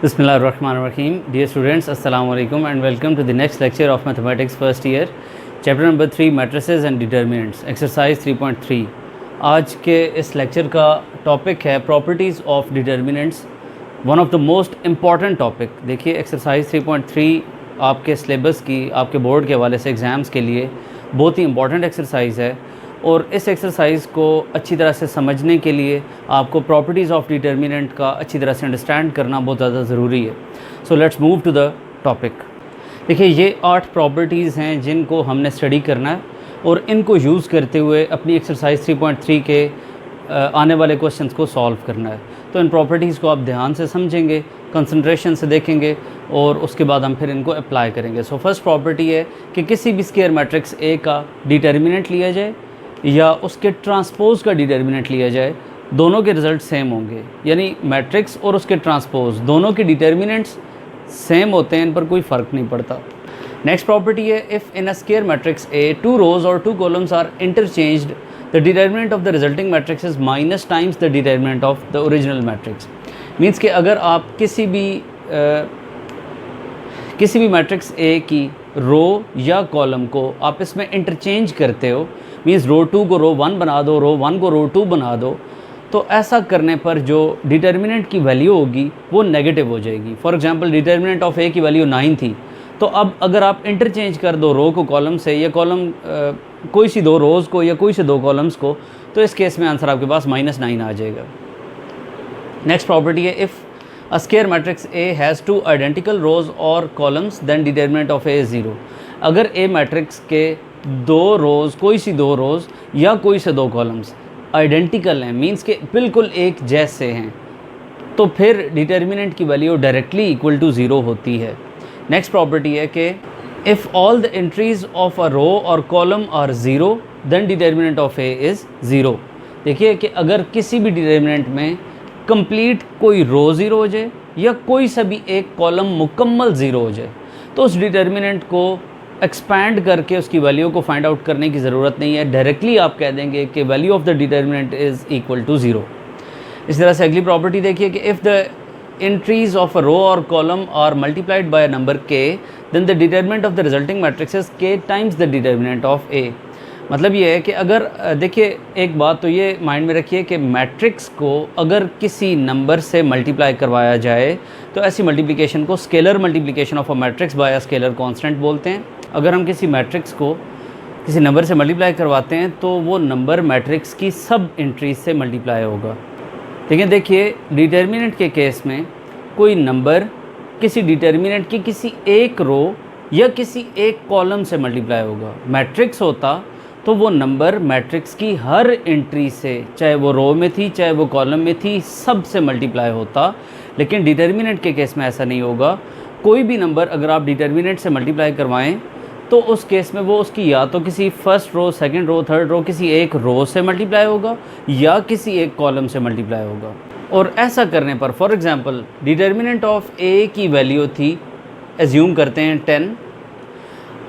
Bismillahirrahmanirrahim. Dear students, Assalamu alaikum and welcome to the next lecture of Mathematics first year, chapter number 3 matrices and determinants, exercise 3.3. आज के इस lecture का topic है properties of determinants, one of the most important topic. देखिए exercise 3.3 आपके syllabus की, आपके board के हवाले से एग्ज़ाम्स के लिए बहुत ही इम्पॉर्टेंट एक्सरसाइज है और इस एक्सरसाइज को अच्छी तरह से समझने के लिए आपको प्रॉपर्टीज़ ऑफ डिटर्मिनेंट का अच्छी तरह से अंडरस्टैंड करना बहुत ज़्यादा ज़रूरी है। So let's move to the topic. देखिए ये 8 प्रॉपर्टीज़ हैं जिनको हमने स्टडी करना है और इनको यूज़ करते हुए अपनी एक्सरसाइज 3.3 के आने वाले क्वेश्चंस को सॉल्व करना है। तो इन प्रॉपर्टीज़ को आप ध्यान से समझेंगे, कंसंट्रेशन से देखेंगे और उसके बाद हम फिर इनको अप्लाई करेंगे। सो फर्स्ट प्रॉपर्टी है कि किसी भी स्क्वायर मैट्रिक्स ए का डिटर्मिनेंट लिया जाए या उसके ट्रांसपोज का डिटर्मिनेंट लिया जाए, दोनों के रिज़ल्ट सेम होंगे। यानी मैट्रिक्स और उसके ट्रांसपोज दोनों के डिटर्मिनेंट्स सेम होते हैं, इन पर कोई फ़र्क नहीं पड़ता। नेक्स्ट प्रॉपर्टी है if in a square matrix A 2 rows और 2 columns are interchanged, the determinant of the resulting matrix is minus times the determinant of the original matrix. Means कि अगर आप किसी भी मैट्रिक्स ए की रो या कॉलम को आप इसमें इंटरचेंज करते हो, मीन्स रो 2 को रो 1 बना दो, रो 1 को रो 2 बना दो, तो ऐसा करने पर जो डिटर्मिनेंट की वैल्यू होगी वो नेगेटिव हो जाएगी। फॉर एग्जांपल डिटर्मिनेंट ऑफ ए की वैल्यू 9 थी, तो अब अगर आप इंटरचेंज कर दो रो को कॉलम से या कॉलम कोई सी 2 रोज़ को या कोई से 2 कॉलम्स को, तो इस केस में आंसर आपके पास -9 आ जाएगा। नेक्स्ट प्रॉपर्टी है if a square matrix A has 2 identical rows or columns then determinant of A is 0। अगर A मैट्रिक्स के 2 रोज़, कोई सी 2 रोज़ या कोई से 2 कॉलम्स आइडेंटिकल हैं, मींस के बिल्कुल एक जैसे हैं, तो फिर डिटर्मिनेंट की वैल्यू डायरेक्टली इक्वल टू 0 होती है। नेक्स्ट प्रॉपर्टी है कि if all the entries of a row or column are 0 then determinant of A is 0। देखिए कि अगर किसी भी डिटर्मिनेंट में कंप्लीट कोई रो 0 हो जाए या कोई सा भी एक कॉलम मुकम्मल 0 हो जाए, तो उस डिटर्मिनेंट को एक्सपैंड करके उसकी वैल्यू को फाइंड आउट करने की ज़रूरत नहीं है, डायरेक्टली आप कह देंगे कि value of the determinant is equal to 0। इस तरह से अगली प्रॉपर्टी देखिए कि if the entries of a row or column are multiplied by a number k then the determinant of the resulting matrix is k times the determinant of A। मतलब ये है कि अगर देखिए एक बात तो ये माइंड में रखिए कि मैट्रिक्स को अगर किसी नंबर से मल्टीप्लाई करवाया जाए तो ऐसी मल्टीप्लिकेशन को scalar multiplication of a matrix bye a scalar constant बोलते हैं। अगर हम किसी मैट्रिक्स को किसी नंबर से मल्टीप्लाई करवाते हैं तो वो नंबर मैट्रिक्स की सब एंट्रीज से मल्टीप्लाई होगा। लेकिन देखिए डिटर्मिनेंट के केस में कोई नंबर किसी डिटर्मिनेंट की किसी एक रो या किसी एक कॉलम से मल्टीप्लाई होगा। मैट्रिक्स होता तो वो नंबर मैट्रिक्स की हर एंट्री से, चाहे वो रो में थी चाहे वो कॉलम में थी, सब से मल्टीप्लाई होता। लेकिन डिटर्मिनेंट के केस में ऐसा नहीं होगा। कोई भी नंबर अगर आप डिटर्मिनेंट से मल्टीप्लाई करवाएं तो उस केस में वो उसकी या तो किसी first row, second row, third row, किसी एक रो से मल्टीप्लाई होगा या किसी एक कॉलम से मल्टीप्लाई होगा। और ऐसा करने पर फॉर एग्ज़ाम्पल डिटर्मिनेंट ऑफ ए की वैल्यू थी, एज्यूम करते हैं 10,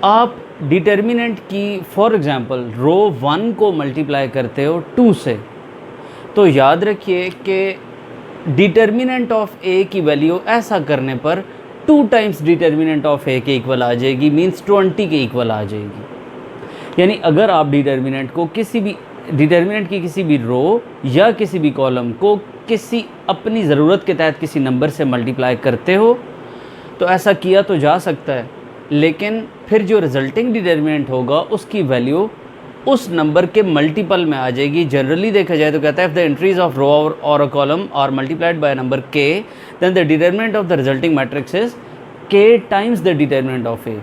आप डिटर्मिनेंट की फॉर एग्ज़ाम्पल रो 1 को मल्टीप्लाई करते हो 2 से, तो याद रखिए कि डिटर्मिनेंट ऑफ ए की वैल्यू ऐसा करने पर 2 टाइम्स डिटर्मिनेंट ऑफ ए के इक्वल आ जाएगी, मींस 20 के इक्वल आ जाएगी। यानी अगर आप डिटर्मिनेंट की किसी भी रो या किसी भी कॉलम को किसी अपनी ज़रूरत के तहत किसी नंबर से मल्टीप्लाई करते हो तो ऐसा किया तो जा सकता है, लेकिन फिर जो रिजल्टिंग डिटर्मिनेंट होगा उसकी वैल्यू उस नंबर के मल्टीपल में आ जाएगी। जनरली देखा जाए तो कहता है if the entries of row और a column are multiplied by number k then the determinant of the resulting matrix is k times the determinant of A।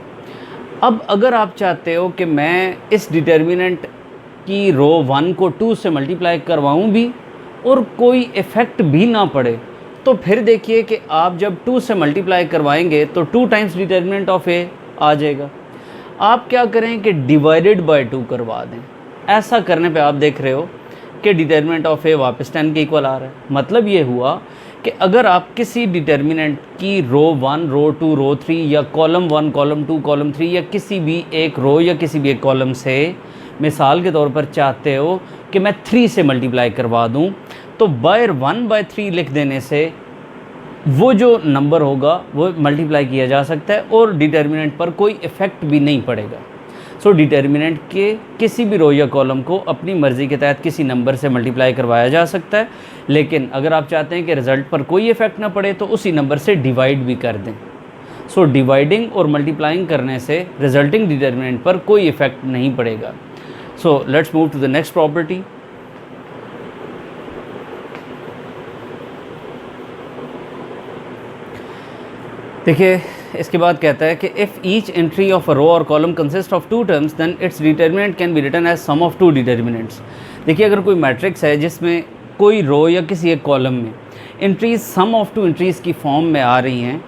अब अगर आप चाहते हो कि मैं इस डिटर्मिनेंट की रो 1 को 2 से मल्टीप्लाई करवाऊँ भी और कोई इफ़ेक्ट भी ना पड़े, तो फिर देखिए कि आप जब 2 से मल्टीप्लाई करवाएंगे तो 2 टाइम्स डिटर्मिनेंट ऑफ A आ जाएगा। आप क्या करें कि डिवाइडेड बाय 2 करवा दें। ऐसा करने पे आप देख रहे हो कि डिटर्मिनेंट ऑफ A वापस 10 के इक्वल आ रहा है। मतलब ये हुआ कि अगर आप किसी डिटर्मिनेंट की रो 1, रो 2, रो 3 या कॉलम 1, कॉलम 2, कॉलम 3 या किसी भी एक रो या किसी भी एक कॉलम से मिसाल के तौर पर चाहते हो कि मैं 3 से मल्टीप्लाई करवा दूं, तो बाय 1/3 लिख देने से वो जो नंबर होगा वो मल्टीप्लाई किया जा सकता है और डिटर्मिनेंट पर कोई इफ़ेक्ट भी नहीं पड़ेगा। सो डिटर्मिनेंट के किसी भी रो या कॉलम को अपनी मर्ज़ी के तहत किसी नंबर से मल्टीप्लाई करवाया जा सकता है, लेकिन अगर आप चाहते हैं कि रिज़ल्ट पर कोई इफ़ेक्ट ना पड़े तो उसी नंबर से डिवाइड भी कर दें। सो डिवाइडिंग और मल्टीप्लाइंग करने से रिजल्टिंग डिटर्मिनेंट पर कोई इफ़ेक्ट नहीं पड़ेगा। So let's move to the next property. देखिए इसके बाद कहता है कि if each entry of a row or column consist of two terms then its determinant can be written as sum of two determinants. देखिए अगर कोई मैट्रिक्स है जिसमें कोई रो या किसी एक कॉलम में entries sum of two entries की फॉर्म में आ रही हैं,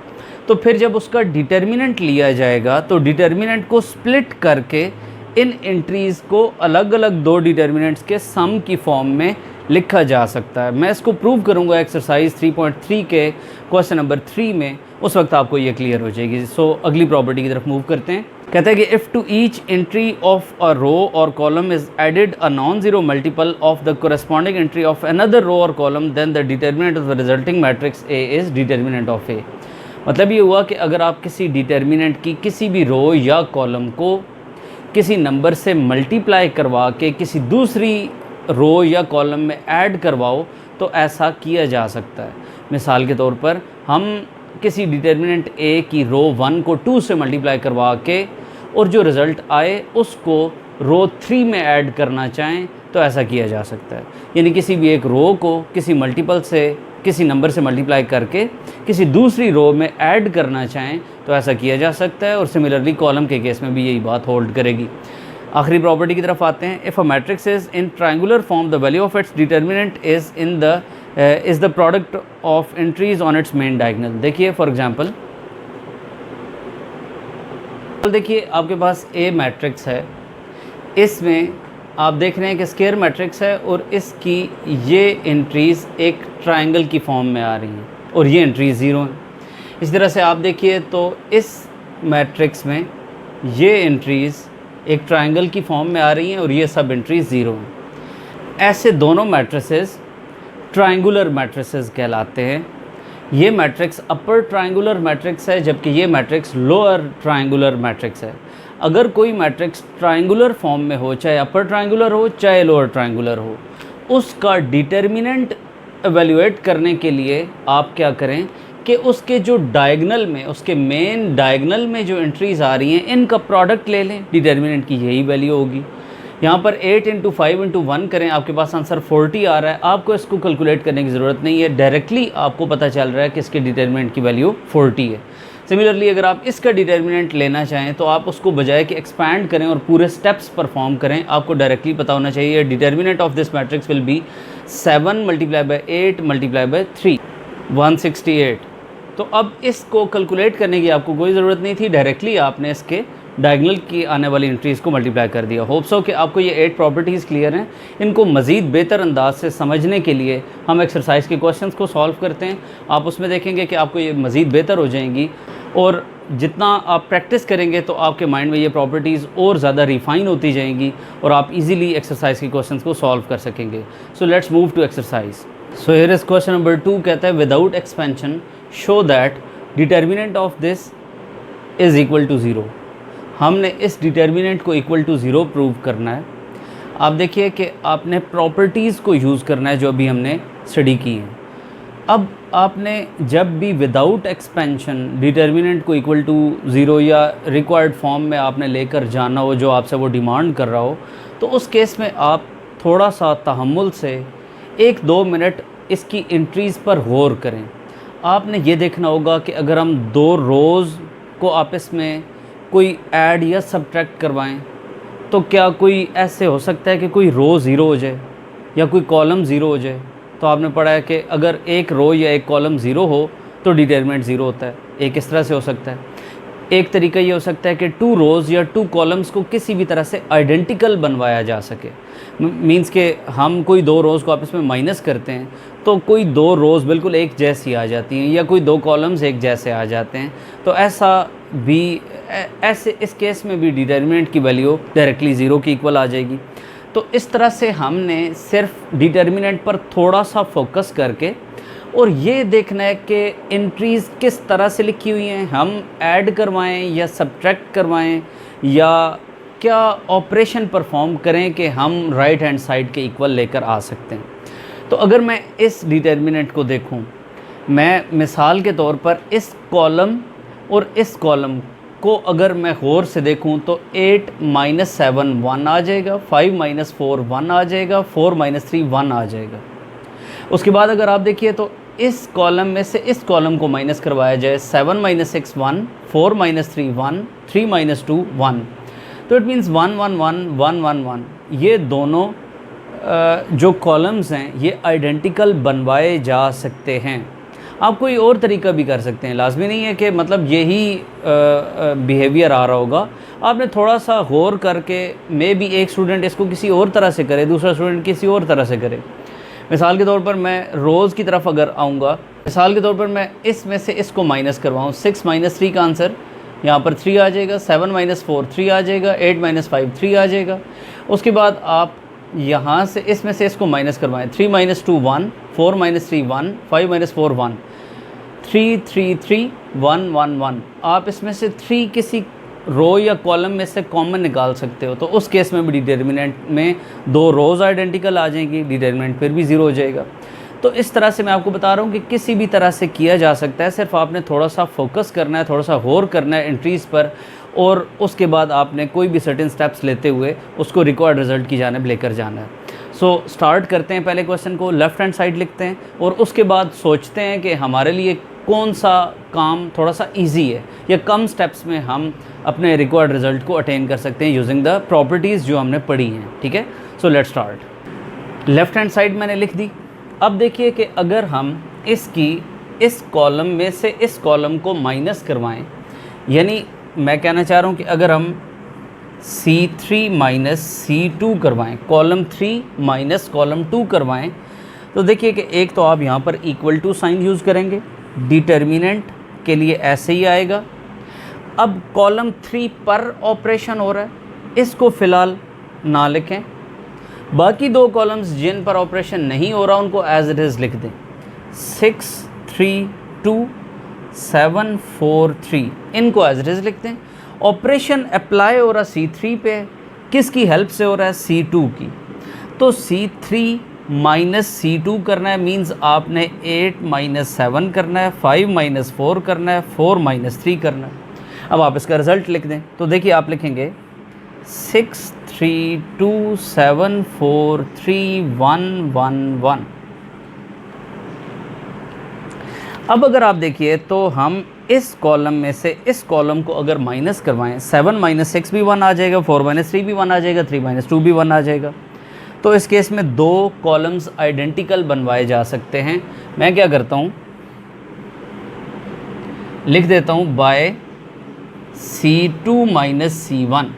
तो फिर जब उसका डिटर्मिनेंट लिया जाएगा तो डिटर्मिनेंट को स्प्लिट करके इन एंट्रीज़ को अलग अलग दो डिटर्मिनेंट्स के सम की फॉर्म में लिखा जा सकता है। मैं इसको प्रूव करूंगा एक्सरसाइज 3.3 के क्वेश्चन नंबर 3 में, उस वक्त आपको ये क्लियर हो जाएगी। सो अगली प्रॉपर्टी की तरफ मूव करते हैं। कहता है कि if to each entry of a row or column is added a non zero multiple of the corresponding entry of another row or column then the determinant of the resulting matrix A is determinant of A. मतलब ये हुआ कि अगर आप किसी determinant की किसी भी रो या कॉलम को किसी नंबर से मल्टीप्लाई करवा के किसी दूसरी रो या कॉलम में ऐड करवाओ तो ऐसा किया जा सकता है। मिसाल के तौर पर हम किसी डिटर्मिनेंट ए की रो 1 को 2 से मल्टीप्लाई करवा के और जो रिज़ल्ट आए उसको रो 3 में ऐड करना चाहें तो ऐसा किया जा सकता है। यानी किसी भी एक रो को किसी मल्टीपल से किसी नंबर से मल्टीप्लाई करके किसी दूसरी रो में ऐड करना चाहें तो ऐसा किया जा सकता है, और सिमिलरली कॉलम के केस में भी यही बात होल्ड करेगी। आखिरी प्रॉपर्टी की तरफ आते हैं। If a matrix is in triangular form the value of its determinant is the product of entries on it's main diagonal. देखिए फॉर एग्जांपल, देखिए आपके पास ए मैट्रिक्स है, इसमें आप देख रहे हैं कि स्क्वायर मैट्रिक्स है और इसकी ये एंट्रीज़ एक ट्रायंगल की फॉर्म में आ रही हैं और ये एंट्रीज ज़ीरो हैं। इस तरह से आप देखिए तो इस मैट्रिक्स में ये एंट्रीज़ एक ट्रायंगल की फॉर्म में आ रही हैं और ये सब एंट्रीज ज़ीरो हैं। ऐसे दोनों मैट्रिसेस ट्रायंगुलर मैट्रिसेस कहलाते हैं। ये मैट्रिक्स अपर ट्रायंगुलर मैट्रिक्स है जबकि ये मैट्रिक्स लोअर ट्रायंगुलर मैट्रिक्स है। अगर कोई मैट्रिक्स ट्रायंगुलर फॉर्म में हो, चाहे अपर ट्रायंगुलर हो चाहे लोअर ट्रायंगुलर हो, उसका डिटर्मिनेंट एवेल्यूएट करने के लिए आप क्या करें कि उसके जो डायगनल में, उसके मेन डायगनल में जो एंट्रीज़ आ रही हैं इनका प्रोडक्ट ले लें, डिटर्मिनेंट की यही वैल्यू होगी। यहाँ पर 8 × 5 × 1 करें, आपके पास आंसर 40 आ रहा है। आपको इसको कैलकुलेट करने की ज़रूरत नहीं है, डायरेक्टली आपको पता चल रहा है कि इसके डिटर्मिनेंट की वैल्यू 40 है। सिमिलरली अगर आप इसका डिटर्मिनेंट लेना चाहें तो आप उसको बजाय कि एक्सपैंड करें और पूरे स्टेप्स परफॉर्म करें, आपको डायरेक्टली पता होना चाहिए determinant of this matrix will be 7 × 8 × 3 168। तो अब इसको कैलकुलेट करने की आपको कोई ज़रूरत नहीं थी, डायरेक्टली आपने इसके डायगोनल की आने वाली एंट्रीज़ को मल्टीप्लाई कर दिया। होप सो कि आपको ये 8 प्रॉपर्टीज़ क्लियर हैं। इनको मज़ीद बेहतर अंदाज से समझने के लिए हम एक्सरसाइज के क्वेश्चंस को सॉल्व करते हैं। आप उसमें देखेंगे कि आपको ये मज़ीद बेहतर हो जाएंगी और जितना आप प्रैक्टिस करेंगे तो आपके माइंड में ये प्रॉपर्टीज़ और ज़्यादा रिफ़ाइन होती जाएंगी और आप इजीली एक्सरसाइज के क्वेश्चंस को सॉल्व कर सकेंगे। So let's move to exercise. So here is question number 2। कहता है without expansion show that determinant of this is equal to 0। हमने इस डिटर्मिनेंट को इक्वल टू 0 प्रूव करना है। आप देखिए कि आपने प्रॉपर्टीज़ को यूज़ करना है जो अभी हमने स्टडी की है। अब आपने जब भी विदाउट एक्सपेंशन डिटर्मिनेंट को इक्वल टू 0 या रिक्वायर्ड फॉर्म में आपने लेकर जाना हो, जो आपसे वो डिमांड कर रहा हो, तो उस केस में आप थोड़ा सा तहम्मुल से 1-2 मिनट इसकी एंट्रीज़ पर गौर करें। आपने ये देखना होगा कि अगर हम 2 रोज़ को आपस में कोई ऐड या सब्ट्रैक्ट करवाएं तो क्या कोई ऐसे हो सकता है कि कोई रो ज़ीरो हो जाए या कोई कॉलम ज़ीरो हो जाए। तो आपने पढ़ा है कि अगर एक रो या एक कॉलम ज़ीरो हो तो डिटर्मिनेंट ज़ीरो होता है। एक इस तरह से हो सकता है। एक तरीका ये हो सकता है कि 2 रोज़ या 2 कॉलम्स को किसी भी तरह से आइडेंटिकल बनवाया जा सके। मींस के हम कोई 2 रोज़ को आपस में माइनस करते हैं तो कोई 2 रोज़ बिल्कुल एक जैसी आ जाती हैं या कोई 2 कॉलम्स एक जैसे आ जाते हैं। तो ऐसे इस केस में भी डिटर्मिनेंट की वैल्यू डायरेक्टली 0 की इक्वल आ जाएगी। तो इस तरह से हमने सिर्फ डिटर्मिनेंट पर थोड़ा सा फोकस करके और ये देखना है कि एंट्रीज़ किस तरह से लिखी हुई हैं, हम ऐड करवाएं या सब्ट्रैक्ट करवाएं या क्या ऑपरेशन परफॉर्म करें कि हम राइट हैंड साइड के इक्वल लेकर आ सकते हैं। तो अगर मैं इस डिटर्मिनेंट को देखूं, मैं मिसाल के तौर पर इस कॉलम और इस कॉलम को अगर मैं गौर से देखूं तो 8 - 7 1 आ जाएगा, 5 - 4 1 आ जाएगा, 4 - 3 1 आ जाएगा। उसके बाद अगर आप देखिए तो इस कॉलम में से इस कॉलम को माइनस करवाया जाए, 7 - 6 1, 4 - 3 1, 3 - 2 1, तो इट मीन्स 1 1 1 1 1 1। ये दोनों जो कॉलम्स हैं ये आइडेंटिकल बनवाए जा सकते हैं। आप कोई और तरीका भी कर सकते हैं, लाजमी नहीं है कि मतलब यही बिहेवियर आ रहा होगा। आपने थोड़ा सा गौर करके मे बी एक स्टूडेंट इसको किसी और तरह से करे, दूसरा स्टूडेंट किसी और तरह से करे। मिसाल के तौर पर मैं रोज़ की तरफ अगर आऊँगा, मिसाल के तौर पर मैं इसमें से इसको माइनस करवाऊँ, 6 - 3 का आंसर यहाँ पर 3 आ जाएगा, 7 - 4 3 आ जाएगा, 8 - 5 3 आ जाएगा। उसके बाद आप यहाँ से इसमें से इसको माइनस करवाएं, 3 - 2 1, 4 - 3 1, 5 - 4 1, 3 3 3 1 1 1। आप इसमें से 3 किसी रो या कॉलम में से कॉमन निकाल सकते हो, तो उस केस में भी डिटर्मिनेंट में 2 रोज़ आइडेंटिकल आ जाएंगी, डिटर्मिनेंट फिर भी 0 हो जाएगा। तो इस तरह से मैं आपको बता रहा हूँ कि किसी भी तरह से किया जा सकता है, सिर्फ आपने थोड़ा सा फोकस करना है, थोड़ा सा गौर करना है एंट्रीज़ पर, और उसके बाद आपने कोई भी सर्टेन स्टेप्स लेते हुए उसको रिक्वायर्ड रिज़ल्ट की जानिब लेकर जाना है। सो स्टार्ट करते हैं। पहले क्वेश्चन को लेफ़्ट हैंड साइड लिखते हैं और उसके बाद सोचते हैं कि हमारे लिए कौन सा काम थोड़ा सा ईजी है या कम स्टेप्स में हम अपने रिक्वायर्ड रिज़ल्ट को अटेन कर सकते हैं यूजिंग द प्रॉपर्टीज़ जो हमने पढ़ी हैं। ठीक है, so let's start. Left hand side मैंने लिख दी। अब देखिए कि अगर हम इस कॉलम में से इस कॉलम को माइनस करवाएं, यानी मैं कहना चाह रहा हूं कि अगर हम C3 - C2 करवाएं, कॉलम 3 माइनस कॉलम 2 करवाएं, तो देखिए कि एक तो आप यहां पर इक्वल टू साइन यूज़ करेंगे, डिटर्मिनेंट के लिए ऐसे ही आएगा। अब कॉलम 3 पर ऑपरेशन हो रहा है, इसको फ़िलहाल ना लिखें। बाकी 2 कॉलम्स जिन पर ऑपरेशन नहीं हो रहा उनको एज इट इज़ लिख दें, 6 3 2 7 4 3, इनको एज इट इज़ लिख दें। ऑपरेशन अप्लाई हो रहा C3 पे, किसकी हेल्प से हो रहा है? C2 की। तो C3 - C2 करना है, मींस आपने 8 - 7 करना है, 5 - 4 करना है, 4 - 3 करना है। अब आप इसका रिज़ल्ट लिख दें, तो देखिए आप लिखेंगे 6 3 2 7 4 3 1 1 1। अब अगर आप देखिए तो हम इस कॉलम में से इस कॉलम को अगर माइनस करवाएं, 7 - 6 भी 1 आ जाएगा, 4 - 3 भी 1 आ जाएगा, 3 - 2 भी 1 आ जाएगा। तो इस केस में 2 कॉलम्स आइडेंटिकल बनवाए जा सकते हैं। मैं क्या करता हूँ, लिख देता हूँ बाय C2 - C1।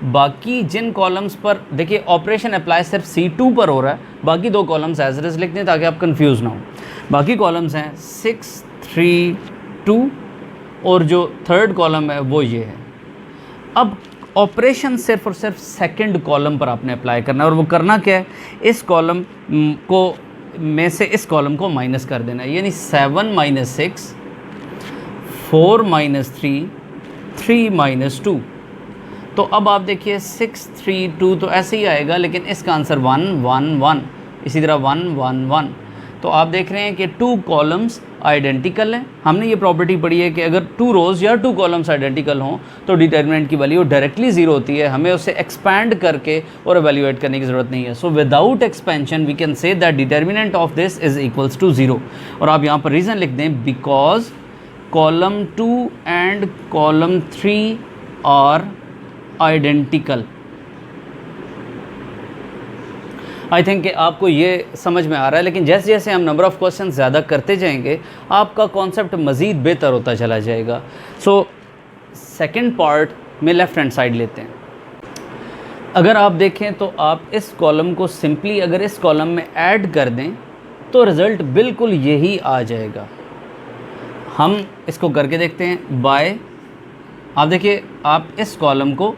बाकी जिन कॉलम्स पर देखिए ऑपरेशन अप्लाई सिर्फ C2 पर हो रहा है, बाकी 2 कॉलम्स एज इट इज़ लिख दें ताकि आप कंफ्यूज ना हो। बाकी कॉलम्स हैं 6 3 2 और जो थर्ड कॉलम है वो ये है। अब ऑपरेशन सिर्फ और सिर्फ सेकंड कॉलम पर आपने अप्लाई करना है, और वो करना क्या है, इस कॉलम को में से इस कॉलम को माइनस कर देना है, यानी 7 - 6 4 - 3 3 - 2। तो अब आप देखिए 6 3 2 तो ऐसे ही आएगा, लेकिन इसका आंसर 1 1 1, इसी तरह 1 1 1। तो आप देख रहे हैं कि 2 कॉलम्स आइडेंटिकल हैं। हमने ये प्रॉपर्टी पढ़ी है कि अगर 2 रोज़ या 2 कॉलम्स आइडेंटिकल हों तो डिटर्मिनेंट की वैल्यू डायरेक्टली 0 होती है, हमें उसे एक्सपैंड करके और एवेल्यूएट करने की ज़रूरत नहीं है। So without expansion we can say that determinant of this is equals to 0। और आप यहाँ पर रीज़न लिख दें, because column 2 and column 3 are identical. I think कि आपको ये समझ में आ रहा है, लेकिन जैसे जैसे हम नंबर ऑफ़ क्वेश्चन ज़्यादा करते जाएंगे आपका कॉन्सेप्ट मज़ीद बेहतर होता चला जाएगा। सो सेकंड पार्ट में लेफ़्ट हैंड साइड लेते हैं। अगर आप देखें तो आप इस कॉलम को सिंपली अगर इस कॉलम में ऐड कर दें तो रिज़ल्ट बिल्कुल यही आ जाएगा। हम इसको करके देखते हैं बाय, आप देखिए आप इस कॉलम को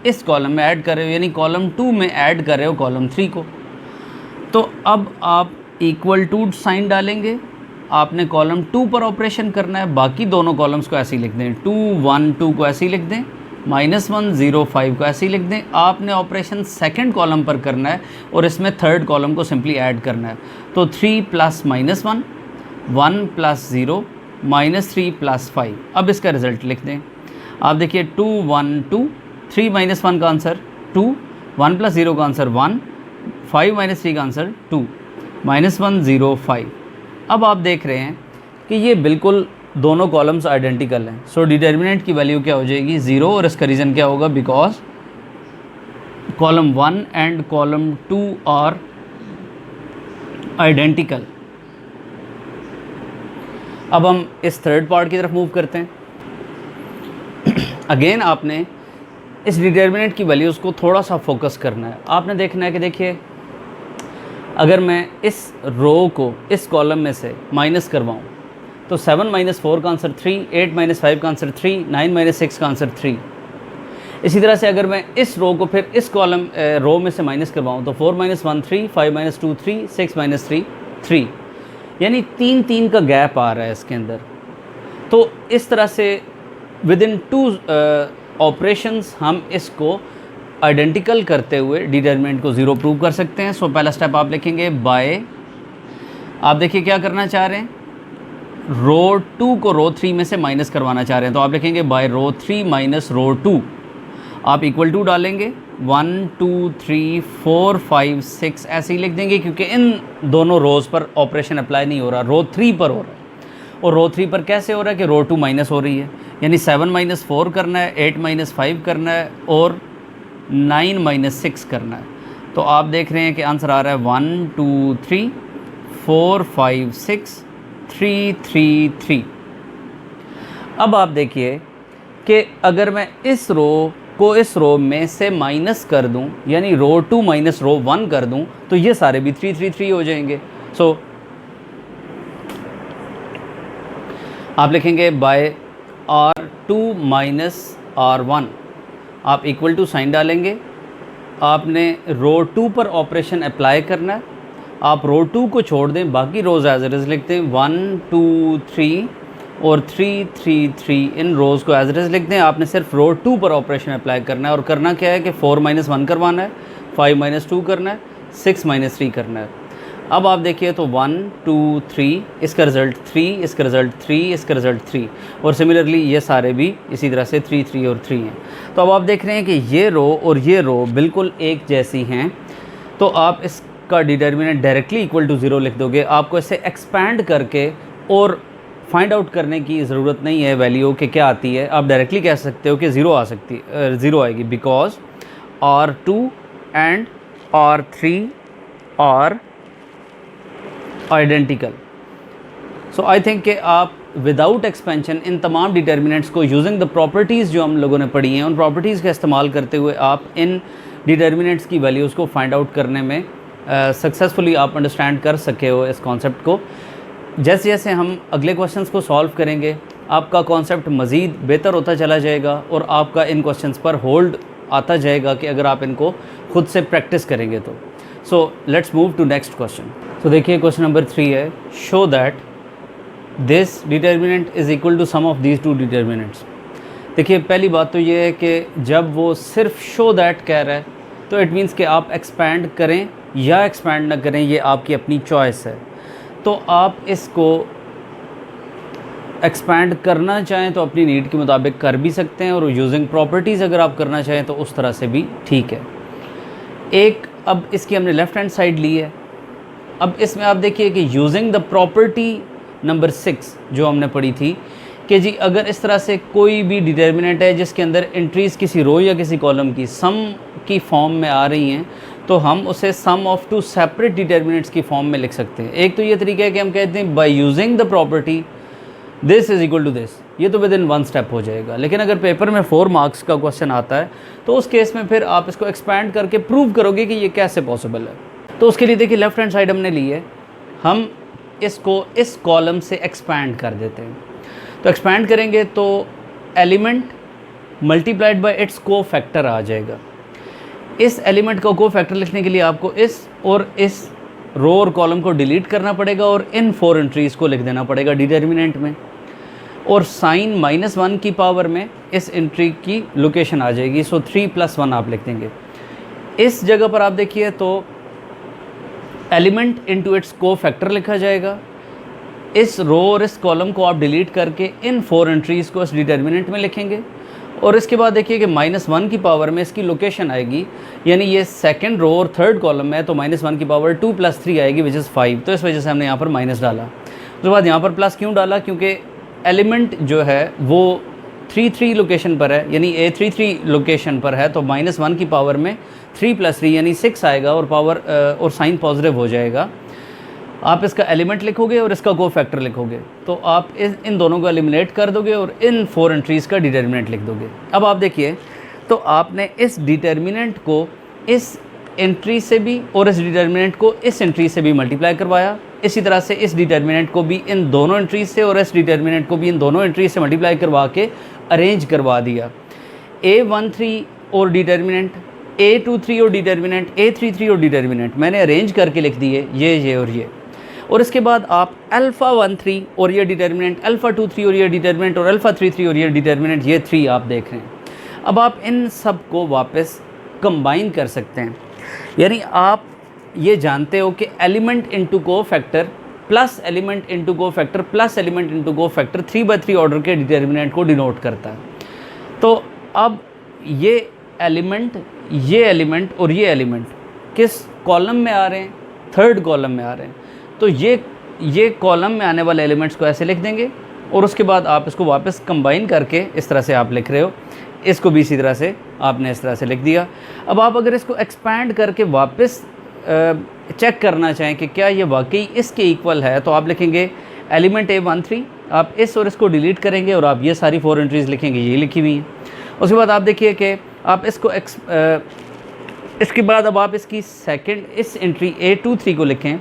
इस कॉलम में ऐड कर रहे हो, यानी कॉलम 2 में ऐड कर रहे हो कॉलम 3 को। तो अब आप इक्वल टू साइन डालेंगे आपने कॉलम 2 पर ऑपरेशन करना है, बाकी दोनों कॉलम्स को ऐसे ही लिख दें, 2 1 2 को ऐसे ही लिख दें, -1 0 5 को ऐसे ही लिख दें। आपने ऑपरेशन सेकंड कॉलम पर करना है और इसमें थर्ड कॉलम को सिंपली ऐड करना है। तो 3 + -1 1 + 0 -3 + 5। अब इसका रिज़ल्ट लिख दें। आप देखिए 2 1 2, 3 - 1 का आंसर 2, 1 + 0 का आंसर 1, 5 - 3 का आंसर 2, -1 0 5। अब आप देख रहे हैं कि ये बिल्कुल दोनों कॉलम्स आइडेंटिकल हैं। सो डिटर्मिनेंट की वैल्यू क्या हो जाएगी? 0। और इसका रीज़न क्या होगा? Because column 1 and column 2 are identical. अब हम इस थर्ड पार्ट की तरफ मूव करते हैं। अगेन आपने इस डिटर्मिनेंट की वैल्यूज़ को थोड़ा सा फोकस करना है। आपने देखना है कि देखिए, अगर मैं इस रो को इस कॉलम में से माइनस करवाऊँ तो 7 - 4 का आंसर 3, 8 - 5 का आंसर 3, 9 - 6 का आंसर 3। इसी तरह से अगर मैं इस रो को फिर इस कॉलम रो में से माइनस करवाऊँ तो 4 - 1 3, 5 - 2 3, 6 - 3 3, यानी 3 3 का गैप आ रहा है इसके अंदर। तो इस तरह से विद इन 2 ऑपरेशंस हम इसको आइडेंटिकल करते हुए डिटर्मिनेंट को 0 प्रूव कर सकते हैं। सो पहला स्टेप आप लिखेंगे बाय, आप देखिए क्या करना चाह रहे हैं, रो 2 को रो 3 में से माइनस करवाना चाह रहे हैं। तो आप लिखेंगे बाय रो 3 - रो 2। आप इक्वल टू डालेंगे, 1 2 3 4 5 6 ऐसे ही लिख देंगे, क्योंकि इन दोनों रोज़ पर ऑपरेशन अप्लाई नहीं हो रहा, रो 3 पर हो रहा है। और रो 3 पर कैसे हो रहा है कि रो 2 माइनस हो रही है, यानी 7 - 4 करना है, 8 - 5 करना है और 9 - 6 करना है। तो आप देख रहे हैं कि आंसर आ रहा है 1 2 3 4 5 6 3 3 3। अब आप देखिए कि अगर मैं इस रो को इस रो में से माइनस कर दूं, यानी रो 2 - रो 1 कर दूं, तो ये सारे भी 3 3 3 हो जाएंगे। सो आप लिखेंगे बाय R2 - R1। आप इक्वल टू साइन डालेंगे, आपने रो 2 पर ऑपरेशन अप्लाई करना है। आप रो 2 को छोड़ दें, बाकी रोज़ एज इट इज़ लिखते हैं, 1 2 3 और 3 3 3, इन रोज़ को एज इट इज़ लिख दें। आपने सिर्फ रो 2 पर ऑपरेशन अप्लाई करना है और करना क्या है कि 4 - 1 करवाना है, 5 - 2 करना है, 6 - 3 करना है। अब आप देखिए तो 1 2 3, इसका रिज़ल्ट 3, इसका रिज़ल्ट 3, इसका रिज़ल्ट 3, और सिमिलरली ये सारे भी इसी तरह से 3 3 और 3 हैं। तो अब आप देख रहे हैं कि ये रो और ये रो बिल्कुल एक जैसी हैं। तो आप इसका डिटर्मिनेंट डायरेक्टली इक्वल टू 0 लिख दोगे। आपको इसे एक्सपैंड करके और फाइंड आउट करने की ज़रूरत नहीं है वैल्यू कि क्या आती है। आप डायरेक्टली कह सकते हो कि 0 आ सकती है, 0 आएगी, because R2 and R3 are identical. So I think कि आप विदाउट एक्सपेंशन इन तमाम डिटर्मिनेंट्स को यूजिंग द प्रॉपर्टीज़ जो हम लोगों ने पढ़ी हैं, उन प्रॉपर्टीज़ का इस्तेमाल करते हुए आप इन डिटर्मिनेंट्स की वैल्यूज़ को फाइंड आउट करने में सक्सेसफुली आप अंडरस्टैंड कर सके हो इस कॉन्सेप्ट को। जैसे जैसे हम अगले क्वेश्चंस को सॉल्व करेंगे, आपका कॉन्सेप्ट मज़ीद बेहतर होता चला जाएगा और आपका इन क्वेश्चंस पर होल्ड आता जाएगा कि अगर आप इनको खुद से प्रैक्टिस करेंगे तो। So let's move to next question. तो देखिए क्वेश्चन नंबर 3 है, show that this determinant is equal to sum of these two determinants. देखिए पहली बात तो ये है कि जब वो सिर्फ शो दैट कह रहा है तो इट मीन्स कि आप एक्सपैंड करें या एक्सपैंड ना करें, ये आपकी अपनी चॉइस है। तो आप इसको एक्सपैंड करना चाहें तो अपनी नीड के मुताबिक कर भी सकते हैं, और यूजिंग प्रॉपर्टीज़ अगर आप करना चाहें तो उस तरह से भी ठीक है। एक अब इसकी हमने लेफ़्ट हैंड साइड ली है। अब इसमें आप देखिए कि यूजिंग द प्रॉपर्टी नंबर 6 जो हमने पढ़ी थी कि जी अगर इस तरह से कोई भी डिटर्मिनेंट है जिसके अंदर एंट्रीज़ किसी रो या किसी कॉलम की सम की फॉर्म में आ रही हैं, तो हम उसे सम ऑफ टू सेपरेट डिटर्मिनेंट्स की फॉर्म में लिख सकते हैं। एक तो ये तरीका है कि हम कहते हैं by using the property this is equal to this, ये तो विद इन 1 स्टेप हो जाएगा। लेकिन अगर पेपर में 4 मार्क्स का क्वेश्चन आता है तो उस केस में फिर आप इसको एक्सपैंड करके प्रूव करोगे कि ये कैसे पॉसिबल है। तो उसके लिए देखिए लेफ़्ट हैंड साइड हमने ली है, हम इसको इस कॉलम से एक्सपैंड कर देते हैं। तो एक्सपैंड करेंगे तो एलिमेंट मल्टीप्लाइड बाय इट्स को फैक्टर आ जाएगा। इस एलिमेंट का को फैक्टर लिखने के लिए आपको इस और इस रो और कॉलम को डिलीट करना पड़ेगा और इन 4 एंट्रीज़ को लिख देना पड़ेगा डिटर्मिनेंट में, और साइन -1 की पावर में इस एंट्री की लोकेशन आ जाएगी। सो 3 + 1 आप लिख देंगे। इस जगह पर आप देखिए तो एलिमेंट इनटू इट्स कोफैक्टर लिखा जाएगा। इस रो और इस कॉलम को आप डिलीट करके इन 4 एंट्रीज़ को इस डिटर्मिनेंट में लिखेंगे, और इसके बाद देखिए कि -1 की पावर में इसकी लोकेशन आएगी, यानी ये सेकंड रो और थर्ड कॉलम में है, तो -1 की पावर 2 + 3 आएगी विच इज़ 5। तो इस वजह से हमने यहाँ पर माइनस डाला। उसके बाद यहाँ पर प्लस क्यों डाला, क्योंकि एलिमेंट जो है वो 3 लोकेशन पर है, यानी A33 लोकेशन पर है, तो -1 की पावर में 3 + 3 यानी 6 आएगा और पावर और साइन पॉजिटिव हो जाएगा। आप इसका एलिमेंट लिखोगे और इसका कोफैक्टर लिखोगे, तो आप इन दोनों को एलिमिनेट कर दोगे और इन 4 एंट्रीज़ का डिटर्मिनेंट लिख दोगे। अब आप देखिए तो आपने इस डिटर्मिनेंट को इस एंट्री से भी और इस डिटर्मिनेंट को इस एंट्री से भी मल्टीप्लाई करवाया। इसी तरह से इस डिटर्मिनेंट को भी इन दोनों एंट्रीज से और इस डिटर्मिनेंट को भी इन दोनों एंट्रीज से मल्टीप्लाई करवा के अरेंज करवा दिया। A13 और डिटर्मिनेंट, A23 और डिटर्मिनेंट, A33 और डिटर्मिनेंट मैंने अरेंज करके लिख दिए, ये और ये। और इसके बाद आप α13 और ये डिटर्मिनेंट, α23 और ये डिटर्मिनेंट, और α33 और ये डिटर्मिनेंट, ये 3 आप देख रहे हैं। अब आप इन सब को वापस कंबाइन कर सकते हैं, यानी आप ये जानते हो कि element into cofactor plus element into cofactor plus element into cofactor 3/3 order के डिटर्मिनेंट को डिनोट करता है। तो अब ये एलिमेंट और ये एलिमेंट किस कॉलम में आ रहे हैं, थर्ड कॉलम में आ रहे हैं, तो ये कॉलम में आने वाले एलिमेंट्स को ऐसे लिख देंगे, और उसके बाद आप इसको वापस कंबाइन करके इस तरह से आप लिख रहे हो, इसको भी इसी तरह से आपने इस तरह से लिख दिया। अब आप अगर इसको एक्सपैंड करके वापस चेक करना चाहें कि क्या ये वाकई इसके इक्वल है, तो आप लिखेंगे एलिमेंट A13, आप इस और इसको डिलीट करेंगे और आप ये सारी 4 एंट्रीज़ लिखेंगे, ये लिखी हुई हैं। उसके बाद आप देखिए कि आप इसको इसके बाद अब आप इसकी सेकंड इस एंट्री A23 को लिखें,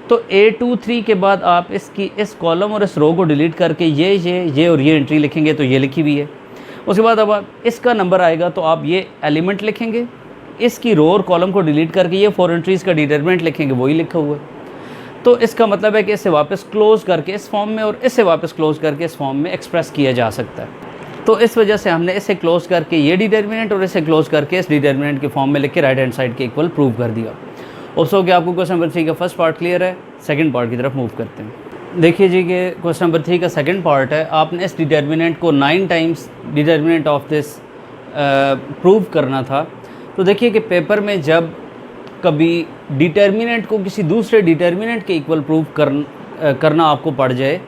तो A23 के बाद आप इसकी इस कॉलम और इस रो को डिलीट करके ये और ये एंट्री लिखेंगे, तो ये लिखी हुई है। उसके बाद अब आप इसका नंबर आएगा तो आप ये एलिमेंट लिखेंगे, इसकी रो और कॉलम को डिलीट करके ये 4 एंट्रीज़ का डिटर्मिनेंट लिखेंगे, वही लिखा हुआ है। तो इसका मतलब है कि इसे वापस क्लोज़ करके इस फॉर्म में और इसे वापस क्लोज़ करके इस फॉर्म में एक्सप्रेस किया जा सकता है। तो इस वजह से हमने इसे क्लोज़ करके ये डिटर्मिनेंट और इसे क्लोज़ करके इस डिटर्मिनेंट के फॉर्म में लिख के राइट हैंड साइड के इक्वल प्रूव कर दिया। सो कि आपको क्वेश्चन नंबर 3 का फर्स्ट पार्ट क्लियर है। सेकंड पार्ट की तरफ मूव करते हैं। देखिए जी कि क्वेश्चन नंबर 3 का सेकंड पार्ट है, आपने इस डिटर्मिनेंट को 9 times determinant of this prove करना था। तो देखिए कि पेपर में जब कभी डिटर्मिनेंट को किसी दूसरे डिटर्मिनेंट के इक्वल प्रूव करना आपको पड़ जाए,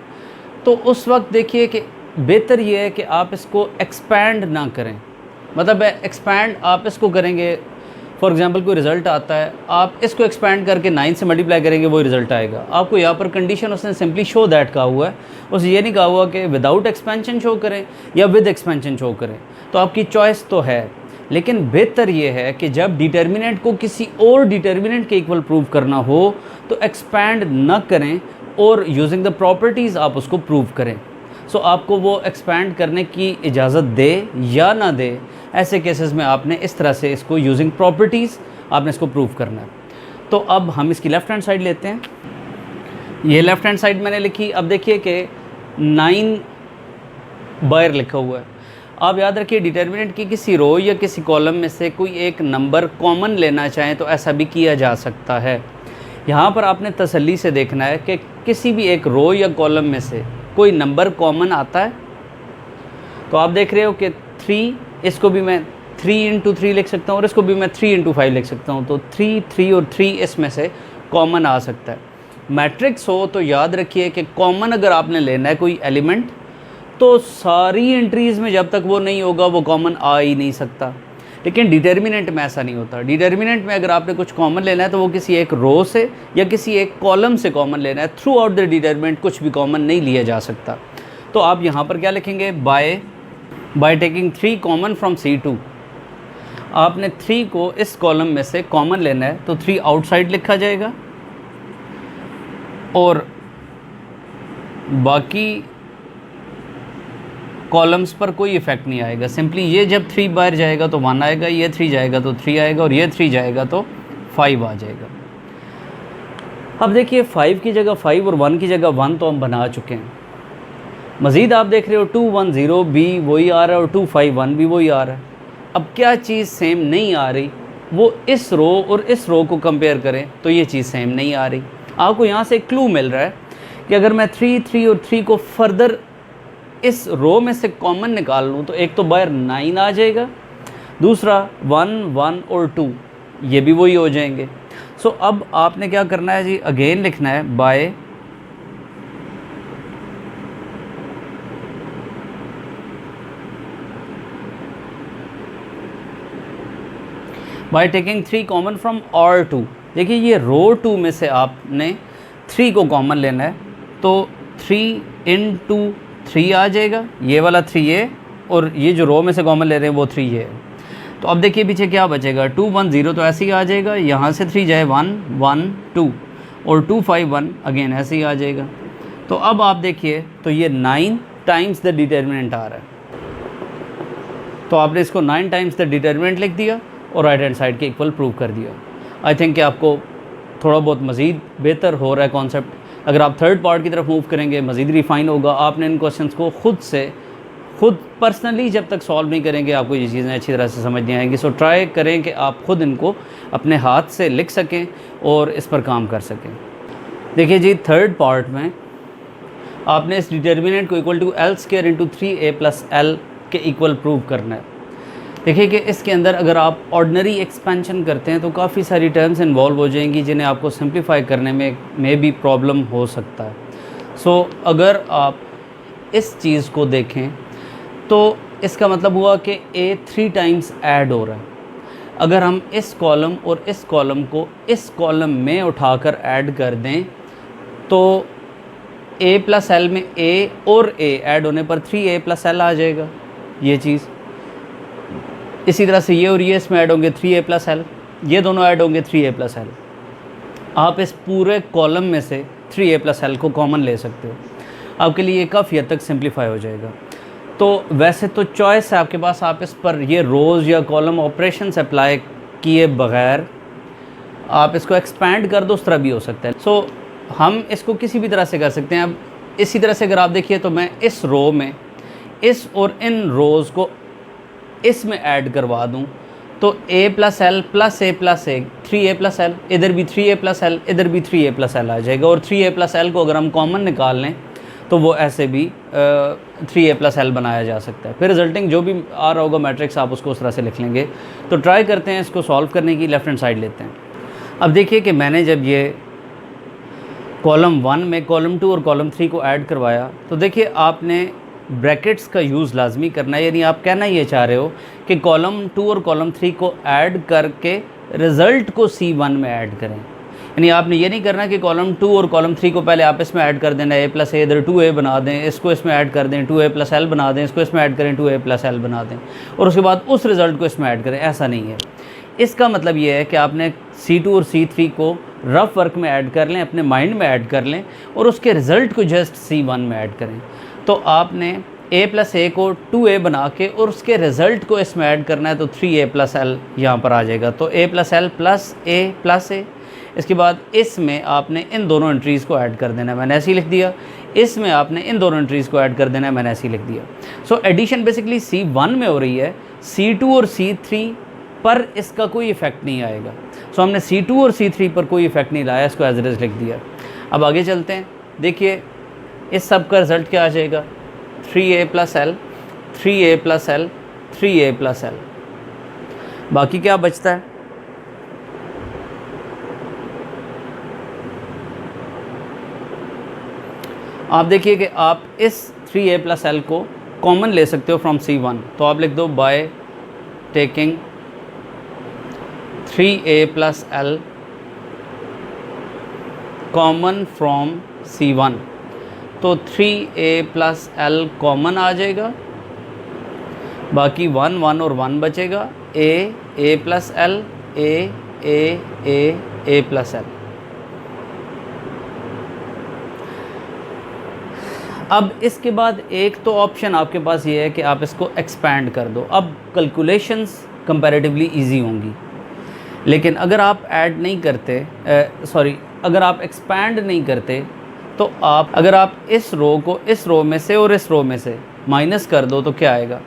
तो उस वक्त देखिए कि बेहतर ये है कि आप इसको एक्सपैंड ना करें। मतलब एक्सपैंड आप इसको करेंगे, फॉर एग्जांपल कोई रिज़ल्ट आता है, आप इसको एक्सपैंड करके 9 से मल्टीप्लाई करेंगे, वही रिज़ल्ट आएगा। आपको यहाँ पर कंडीशन उसने सिंपली शो दैट कहा हुआ है, उसने ये नहीं कहा हुआ कि विदाउट एक्सपेंशन शो करें या विद एक्सपेंशन शो करें। तो आपकी चॉइस तो है, लेकिन बेहतर ये है कि जब डिटर्मिनेंट को किसी और डिटर्मिनेंट के इक्वल प्रूव करना हो तो एक्सपैंड ना करें और यूजिंग द प्रॉपर्टीज़ आप उसको प्रूव करें। सो आपको वो एक्सपैंड करने की इजाज़त दे या ना दे, ऐसे केसेस में आपने इस तरह से इसको यूजिंग प्रॉपर्टीज़ आपने इसको प्रूव करना है। तो अब हम इसकी लेफ़्ट हैंड साइड लेते हैं। ये लेफ़्ट हैंड साइड मैंने लिखी। अब देखिए कि 9 बार लिखा हुआ है। आप याद रखिए डिटर्मिनेंट की किसी रो या किसी कॉलम में से कोई एक नंबर कॉमन लेना चाहें तो ऐसा भी किया जा सकता है। यहाँ पर आपने तसल्ली से देखना है कि किसी भी एक रो या कॉलम में से कोई नंबर कॉमन आता है। तो आप देख रहे हो कि 3, इसको भी मैं 3 × 3 लिख सकता हूँ और इसको भी मैं 3 × 5 लिख सकता हूँ। तो 3, 3 और 3 इसमें से कॉमन आ सकता है। मैट्रिक्स हो तो याद रखिए कि कॉमन अगर आपने लेना है कोई एलिमेंट, तो सारी एंट्रीज़ में जब तक वो नहीं होगा वो कॉमन आ ही नहीं सकता। लेकिन डिटर्मिनेंट में ऐसा नहीं होता। डिटर्मिनेंट में अगर आपने कुछ कॉमन लेना है तो वो किसी एक रो से या किसी एक कॉलम से कॉमन लेना है। थ्रू आउट द डिटर्मिनेंट कुछ भी कॉमन नहीं लिया जा सकता। तो आप यहाँ पर क्या लिखेंगे, by taking 3 common from C2। आपने 3 को इस कॉलम में से कॉमन लेना है, तो 3 आउटसाइड लिखा जाएगा और बाकी कॉलम्स पर कोई इफ़ेक्ट नहीं आएगा। सिंपली ये जब 3 बार जाएगा तो 1 आएगा, ये 3 जाएगा तो 3 आएगा और ये 3 जाएगा तो 5 आ जाएगा। अब देखिए 5 की जगह 5 और 1 की जगह 1 तो हम बना चुके हैं। मज़ीद आप देख रहे हो 210 भी वही आ रहा है और 251 भी वही आ रहा है। अब क्या चीज़ सेम नहीं आ रही, वो इस रो और इस रो को कंपेयर करें तो ये चीज़ सेम नहीं आ रही। आपको यहाँ से एक क्लू मिल रहा है कि अगर मैं 3 3 और 3 को फर्दर इस रो में से कॉमन निकाल लूँ तो एक तो बाहर 9 आ जाएगा, दूसरा 1 1 और 2 ये भी वही हो जाएंगे। सो अब आपने क्या करना है जी, अगेन लिखना है बाय टेकिंग 3 कॉमन फ्रॉम और 2। देखिए ये रो 2 में से आपने 3 को कॉमन लेना है, तो 3 into 3 आ जाएगा, ये वाला 3 है और ये जो रो में से कॉमन ले रहे हैं वो 3 है। तो अब देखिए पीछे क्या बचेगा, 210 तो ऐसे ही आ जाएगा, यहाँ से 3 जाए 1 1 2 और 251 अगेन ऐसे ही आ जाएगा। तो अब आप देखिए तो ये 9 टाइम्स द डिटर्मिनेंट आ रहा है, तो आपने इसको 9 टाइम्स द डिटर्मिनेंट लिख दिया और राइट हैंड साइड के इक्वल प्रूव कर दिया। आई थिंक कि आपको थोड़ा बहुत मज़ीद बेहतर हो रहा है कॉन्सेप्ट। अगर आप थर्ड पार्ट की तरफ मूव करेंगे मज़ीद रिफाइन होगा। आपने इन क्वेश्चंस को खुद पर्सनली जब तक सॉल्व नहीं करेंगे आपको ये चीज़ें अच्छी तरह से समझ नहीं आएंगी। सो ट्राई करें कि आप ख़ुद इनको अपने हाथ से लिख सकें और इस पर काम कर सकें। देखिए जी थर्ड पार्ट में आपने इस डिटर्मिनेंट को equal to L square into 3a plus L के इक्वल प्रूव करना है। देखिए कि इसके अंदर अगर आप ऑर्डिनरी एक्सपेंशन करते हैं तो काफ़ी सारी टर्म्स इन्वॉल्व हो जाएंगी जिन्हें आपको सिंप्लीफाई करने में भी प्रॉब्लम हो सकता है। सो अगर आप इस चीज़ को देखें तो इसका मतलब हुआ कि a 3 टाइम्स ऐड हो रहा है। अगर हम इस कॉलम और इस कॉलम को इस कॉलम में उठाकर ऐड कर दें तो a प्लस एल में a और a ऐड होने पर 3a प्लस एल आ जाएगा ये चीज़। इसी तरह से ये और ये इसमें ऐड होंगे 3a प्लस एल, ये दोनों ऐड होंगे 3a प्लस एल। आप इस पूरे कॉलम में से 3a प्लस एल को कॉमन ले सकते हो, आपके लिए काफ़ी हद तक सिंप्लीफाई हो जाएगा। तो वैसे तो चॉइस है आपके पास, आप इस पर ये रोज़ या कॉलम ऑपरेशंस अप्लाई किए बग़ैर आप इसको एक्सपैंड कर दो, उस तरह भी हो सकता है। सो हम इसको किसी भी तरह से कर सकते हैं। अब इसी तरह से अगर आप देखिए तो मैं इस रो में इस और इन रोज़ को इसमें ऐड करवा दूं तो a plus L plus A plus A 3a plus L, इधर भी 3a प्लस एल, इधर भी 3a प्लस एल आ जाएगा। और 3a प्लस एल को अगर हम कॉमन निकाल लें तो वो ऐसे भी 3a प्लस एल बनाया जा सकता है। फिर रिजल्टिंग जो भी आ रहा होगा मैट्रिक्स आप उसको उस तरह से लिख लेंगे। तो ट्राई करते हैं इसको सॉल्व करने की, लेफ़्ट हैंड साइड लेते हैं। अब देखिए कि मैंने जब ये कॉलम 1 में कॉलम 2 और कॉलम 3 को ऐड करवाया तो देखिए आपने ब्रैकेट्स का यूज़ लाजमी करना है। यानी आप कहना ये चाह रहे हो कि कॉलम 2 और कॉलम 3 को ऐड करके रिज़ल्ट को C1 में ऐड करें। यानी आपने ये नहीं करना कि कॉलम 2 और कॉलम 3 को पहले आप इसमें ऐड कर देना, a प्लस ए, इधर 2a बना दें, इसको इसमें ऐड कर दें, 2a प्लस एल बना दें, इसको इसमें ऐड करें, 2a प्लस एल बना दें और उसके बाद उस रिज़ल्ट को इसमें ऐड करें। ऐसा नहीं है। इसका मतलब ये है कि आपने C2 और C3 को रफ़ वर्क में ऐड कर लें, अपने माइंड में ऐड कर लें और उसके रिज़ल्ट को जस्ट C1 में ऐड करें। तो आपने a प्लस ए को 2a बना के और उसके रिज़ल्ट को इसमें ऐड करना है तो 3a प्लस एल यहाँ पर आ जाएगा। तो a प्लस एल प्लस ए। इसके बाद इसमें आपने इन दोनों एंट्रीज़ को ऐड कर देना है, मैंने ऐसे ही लिख दिया। इसमें आपने इन दोनों एंट्रीज़ को ऐड कर देना है, मैंने ऐसे ही लिख दिया। सो एडिशन बेसिकली C1 में हो रही है, C2 और C3 पर इसका कोई इफ़ेक्ट नहीं आएगा। सो हमने C2 और C3 पर कोई इफ़ेक्ट नहीं लाया, इसको एज इट इज़ लिख दिया। अब आगे चलते हैं। देखिए इस सब का रिज़ल्ट क्या आ जाएगा, 3a plus L 3a plus L 3a plus L. बाकी क्या बचता है, आप देखिए कि आप इस 3a प्लस एल को कॉमन ले सकते हो फ्रॉम C1। तो आप लिख दो by taking 3a plus L common from C1। तो 3a प्लस एल कॉमन आ जाएगा, बाकी 1 1 और 1 बचेगा, a plus L a plus L. अब इसके बाद एक तो ऑप्शन आपके पास ये है कि आप इसको एक्सपैंड कर दो। अब कैलकुलेशंस कंपैरेटिवली इजी होंगी, लेकिन अगर आप ऐड नहीं करते अगर आप एक्सपैंड नहीं करते तो अगर आप इस रो को इस रो में से और इस रो में से माइनस कर दो तो क्या आएगा,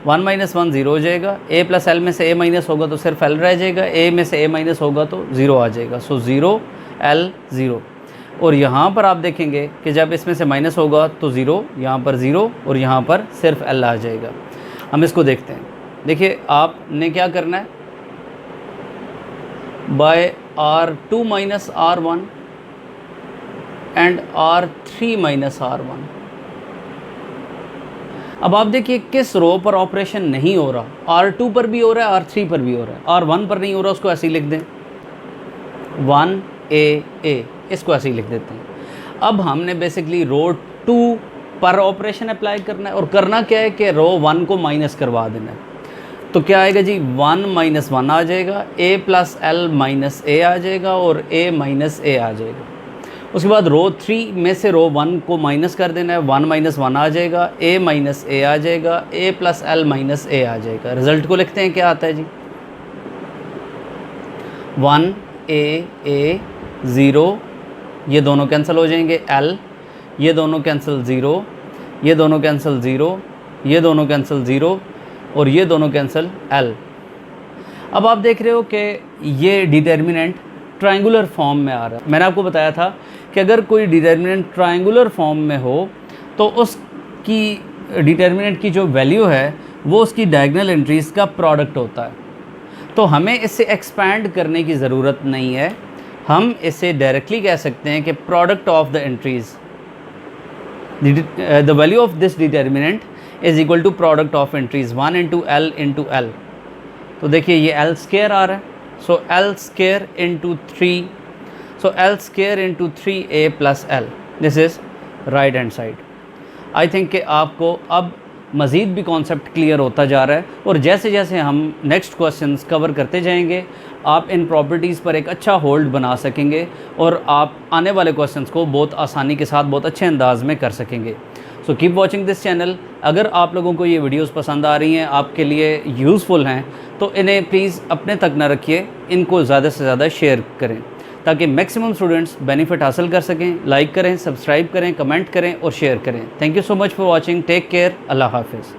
1 माइनस 1 ज़ीरो हो जाएगा, ए प्लस एल में से ए माइनस होगा तो सिर्फ एल रह जाएगा, ए में से ए माइनस होगा तो ज़ीरो आ जाएगा। So zero L zero. और यहाँ पर आप देखेंगे कि जब इसमें से माइनस होगा तो ज़ीरो, यहाँ पर ज़ीरो और यहाँ पर सिर्फ एल आ जाएगा। हम इसको देखते हैं। देखिए आपने क्या करना है, bye R2 minus R1 and R3 minus R1। अब आप देखिए किस रो पर ऑपरेशन नहीं हो रहा, R2 पर भी हो रहा है, R3 पर भी हो रहा है, R1 पर नहीं हो रहा, उसको ऐसे ही लिख दें 1A, इसको ऐसे ही लिख देते हैं। अब हमने बेसिकली रो 2 पर ऑपरेशन अप्लाई करना है और करना क्या है कि रो 1 को माइनस करवा देना है। तो क्या आएगा जी, 1 माइनस 1 आ जाएगा, ए प्लस एल माइनस ए आ जाएगा और ए माइनस ए आ जाएगा। उसके बाद रो 3 में से रो 1 को माइनस कर देना है, 1 माइनस 1 आ जाएगा, ए माइनस ए आ जाएगा, ए प्लस एल माइनस ए आ जाएगा। रिजल्ट को लिखते हैं, क्या आता है जी, 1A 0, ये दोनों कैंसिल हो जाएंगे, एल, ये दोनों कैंसिल 0, ये दोनों कैंसिल 0, ये दोनों कैंसिल 0 और ये दोनों कैंसिल एल। अब आप देख रहे हो कि ये डिटर्मिनेंट ट्रायंगुलर फॉर्म में आ रहा है। मैंने आपको बताया था कि अगर कोई डिटर्मिनेंट ट्रायंगुलर फॉर्म में हो तो उसकी डिटर्मिनेंट की जो वैल्यू है वो उसकी डायगोनल एंट्रीज़ का प्रोडक्ट होता है। तो हमें इसे एक्सपैंड करने की ज़रूरत नहीं है, हम इसे डायरेक्टली कह सकते हैं कि product of the entries, the value of this determinant is equal to product of entries 1 into L into L. तो देखिए ये एल स्क्वायर आ रहा है, so L square into 3, so L square into 3A plus L, this is right hand side. I think कि आपको अब मज़ीद भी कॉन्सेप्ट क्लियर होता जा रहा है और जैसे जैसे हम नेक्स्ट क्वेश्चंस कवर करते जाएंगे आप इन प्रॉपर्टीज़ पर एक अच्छा होल्ड बना सकेंगे और आप आने वाले क्वेश्चंस को बहुत आसानी के साथ बहुत अच्छे अंदाज में कर सकेंगे। So keep watching this channel. अगर आप लोगों को ये वीडियोस पसंद आ रही हैं, आपके लिए यूज़फुल हैं, तो इन्हें प्लीज़ अपने तक ना रखिए, इनको ज़्यादा से ज़्यादा शेयर करें ताकि मैक्सिमम स्टूडेंट्स बेनिफिट हासिल कर सकें। लाइक करें, सब्सक्राइब करें, कमेंट करें और शेयर करें। Thank you so much for watching. Take care. अल्लाह हाफिज़।